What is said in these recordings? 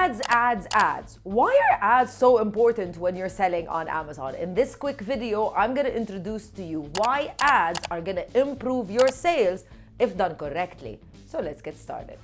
Ads. Why are ads so important when you're selling on Amazon? In this quick video, I'm going to introduce to you why ads are going to improve your sales if done correctly. So let's get started.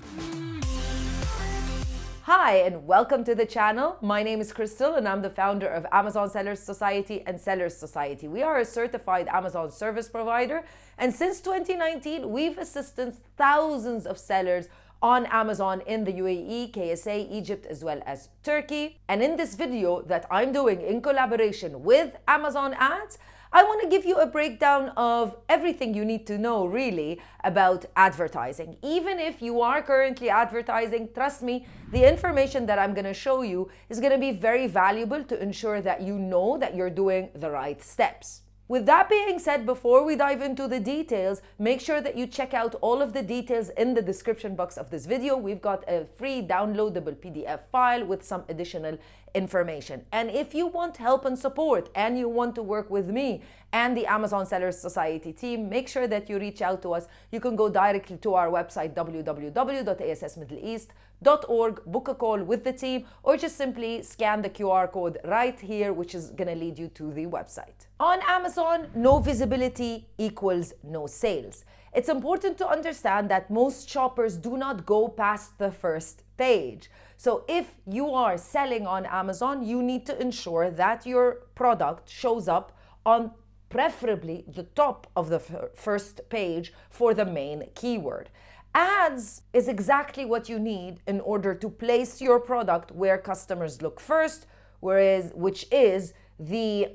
Hi, and welcome to the channel. My name is Crystal, and I'm the founder of Amazon Sellers Society and Sellers Society. We are a certified Amazon service provider, and since 2019, we've assisted thousands of sellers on Amazon in the UAE, KSA, Egypt, as well as Turkey. And in this video that I'm doing in collaboration with Amazon Ads, I want to give you a breakdown of everything you need to know really about advertising. Even if you are currently advertising, trust me, the information that I'm going to show you is going to be very valuable to ensure that you know that you're doing the right steps. With that being said, before we dive into the details, make sure that you check out all of the details in the description box of this video. We've got a free downloadable PDF file with some additional information. And if you want help and support and you want to work with me and the Amazon Sellers Society team, make sure that you reach out to us. You can go directly to our website, www.assmiddleeast.org, book a call with the team, or just simply scan the QR code right here, which is going to lead you to the website. On Amazon, no visibility equals no sales. It's important to understand that most shoppers do not go past the first page. So if you are selling on Amazon, you need to ensure that your product shows up on preferably the top of the first page for the main keyword. Ads is exactly what you need in order to place your product where customers look first, which is the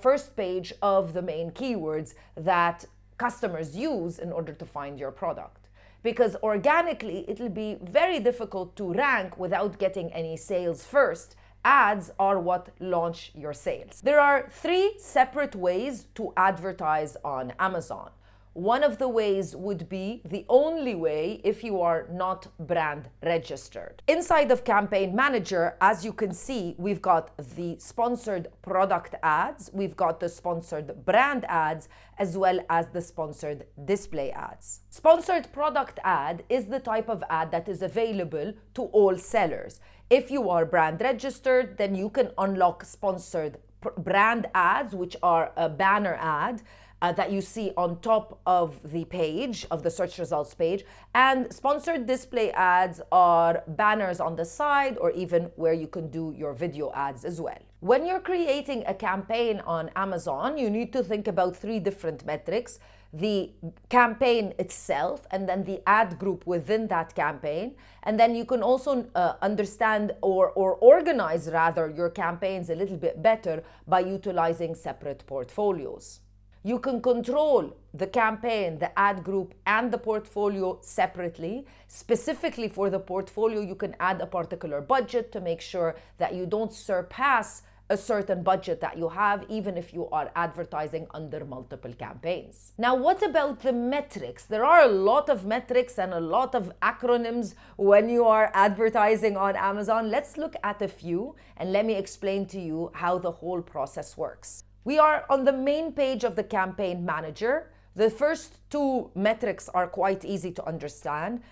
first page of the main keywords that customers use in order to find your product. Because organically, it'll be very difficult to rank without getting any sales first. Ads are what launch your sales. There are 3 separate ways to advertise on Amazon. One of the ways would be the only way if you are not brand registered. Inside of Campaign Manager, as you can see, we've got the sponsored product ads, we've got the sponsored brand ads, as well as the sponsored display ads. Sponsored product ad is the type of ad that is available to all sellers. If you are brand registered, then you can unlock sponsored brand ads, which are a banner ad that you see on top of the page, of the search results page. And sponsored display ads are banners on the side or even where you can do your video ads as well. When you're creating a campaign on Amazon, you need to think about 3 different metrics: the campaign itself, and then the ad group within that campaign. And then you can also understand or organize rather your campaigns a little bit better by utilizing separate portfolios. You can control the campaign, the ad group, and the portfolio separately. Specifically for the portfolio, you can add a particular budget to make sure that you don't surpass a certain budget that you have, even if you are advertising under multiple campaigns. Now, what about the metrics? There are a lot of metrics and a lot of acronyms when you are advertising on Amazon. Let's look at a few, and let me explain to you how the whole process works. We are on the main page of the Campaign Manager. The first 2 metrics are quite easy to understand.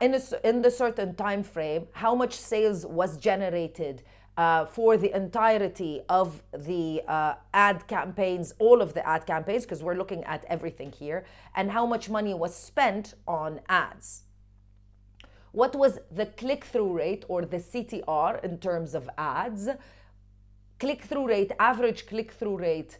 In the certain time frame, how much sales was generated for the entirety of the ad campaigns, all of the ad campaigns, because we're looking at everything here, and how much money was spent on ads. What was the click-through rate, or the CTR, in terms of ads? Click-through rate, average click-through rate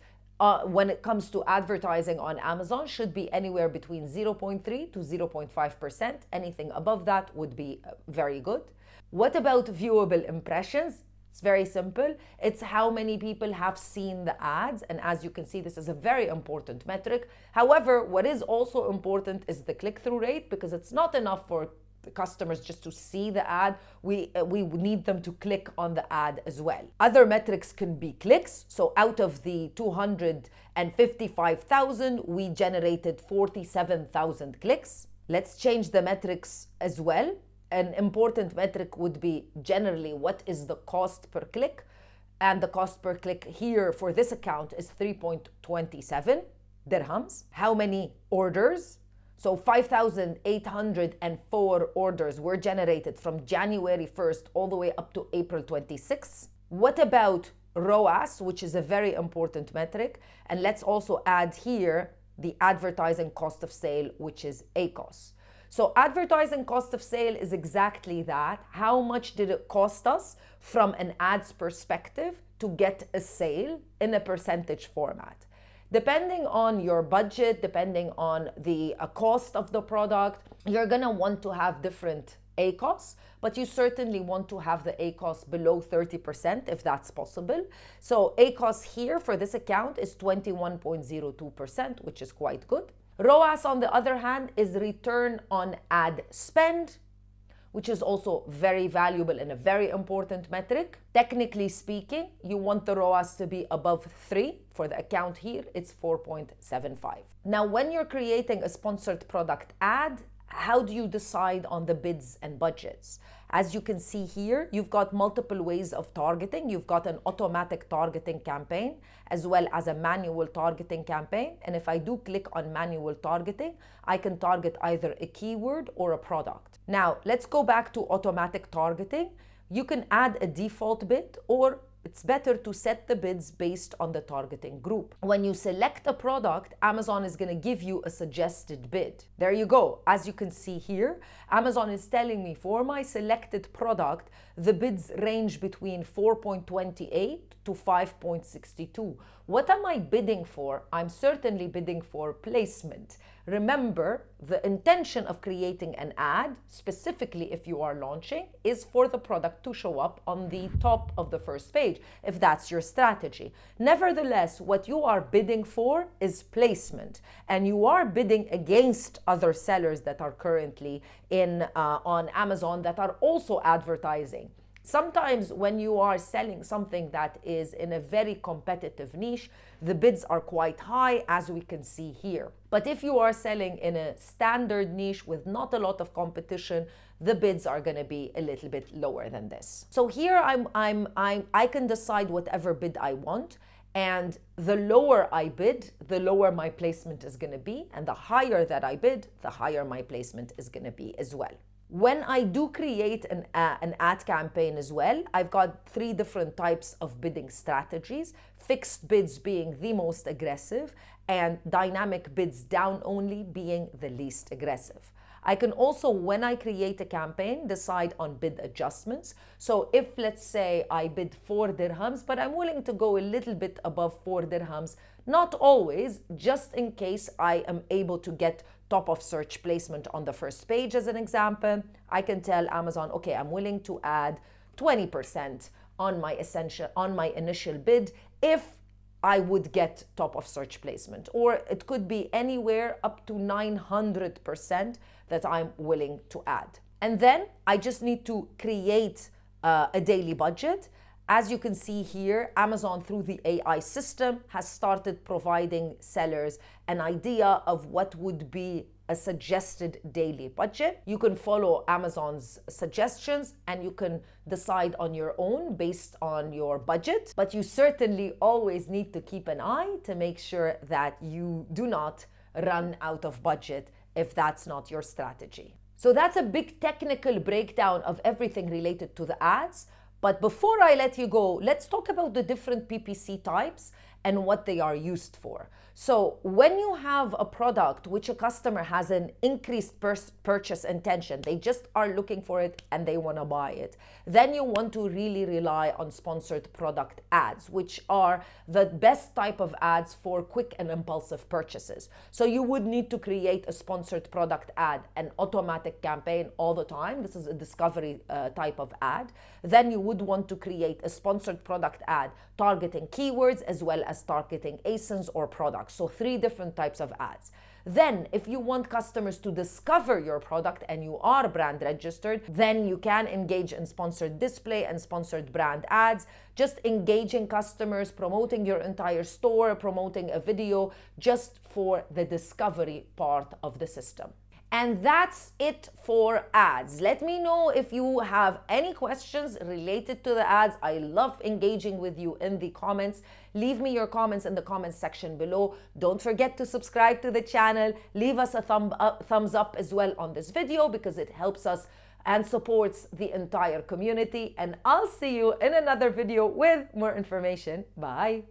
when it comes to advertising on Amazon should be anywhere between 0.3 to 0.5%. Anything above that would be very good. What about viewable impressions? It's very simple. It's how many people have seen the ads. And as you can see, this is a very important metric. However, what is also important is the click-through rate, because it's not enough for the customers just to see the ad. We need them to click on the ad as well. Other metrics can be clicks. So out of the 255,000, we generated 47,000 clicks. Let's change the metrics as well. An important metric would be generally what is the cost per click. And the cost per click here for this account is 3.27 dirhams. How many orders? So 5,804 orders were generated from January 1st all the way up to April 26th. What about ROAS, which is a very important metric? And let's also add here the advertising cost of sale, which is ACOS. So advertising cost of sale is exactly that. How much did it cost us from an ads perspective to get a sale in a percentage format? Depending on your budget, depending on the cost of the product, you're gonna want to have different ACOS, but you certainly want to have the ACOS below 30% if that's possible. So ACOS here for this account is 21.02%, which is quite good. ROAS, on the other hand, is return on ad spend, which is also very valuable and a very important metric. Technically speaking, you want the ROAS to be above 3. For the account here, it's 4.75. Now, when you're creating a sponsored product ad, how do you decide on the bids and budgets? As you can see here, you've got multiple ways of targeting. You've got an automatic targeting campaign as well as a manual targeting campaign. And if I do click on manual targeting, I can target either a keyword or a product. Now, let's go back to automatic targeting. You can add a default bid, or it's better to set the bids based on the targeting group. When you select a product, Amazon is going to give you a suggested bid. There you go. As you can see here, Amazon is telling me for my selected product, the bids range between 4.28 to 5.62. What am I bidding for? I'm certainly bidding for placement. Remember, the intention of creating an ad, specifically if you are launching, is for the product to show up on the top of the first page, if that's your strategy. Nevertheless, what you are bidding for is placement, and you are bidding against other sellers that are currently on Amazon that are also advertising. Sometimes when you are selling something that is in a very competitive niche, the bids are quite high, as we can see here. But if you are selling in a standard niche with not a lot of competition, the bids are going to be a little bit lower than this. So here I can decide whatever bid I want. And the lower I bid, the lower my placement is going to be. And the higher that I bid, the higher my placement is going to be as well. When I do create an ad campaign as well, I've got 3 different types of bidding strategies. Fixed bids being the most aggressive and dynamic bids down only being the least aggressive. I can also, when I create a campaign, decide on bid adjustments. So if, let's say, I bid 4 dirhams, but I'm willing to go a little bit above 4 dirhams, not always, just in case I am able to get top of search placement on the first page, as an example, I can tell Amazon, okay, I'm willing to add 20% on my initial bid if I would get top of search placement, or it could be anywhere up to 900% that I'm willing to add. And then I just need to create a daily budget. As you can see here, Amazon, through the AI system, has started providing sellers an idea of what would be a suggested daily budget. You can follow Amazon's suggestions and you can decide on your own based on your budget, but you certainly always need to keep an eye to make sure that you do not run out of budget if that's not your strategy. So that's a big technical breakdown of everything related to the ads. But before I let you go, let's talk about the different PPC types and what they are used for. So when you have a product which a customer has an increased purchase intention, they just are looking for it and they want to buy it, then you want to really rely on sponsored product ads, which are the best type of ads for quick and impulsive purchases. So you would need to create a sponsored product ad, an automatic campaign all the time. This is a discovery type of ad. Then you would want to create a sponsored product ad targeting keywords as well as targeting ASINs or products. So 3 different types of ads. Then if you want customers to discover your product and you are brand registered, then you can engage in sponsored display and sponsored brand ads, just engaging customers, promoting your entire store, promoting a video just for the discovery part of the system. And that's it for ads. Let me know if you have any questions related to the ads. I love engaging with you in the comments. Leave me your comments in the comments section below. Don't forget to subscribe to the channel. Leave us a thumbs up as well on this video, because it helps us and supports the entire community. And I'll see you in another video with more information. Bye.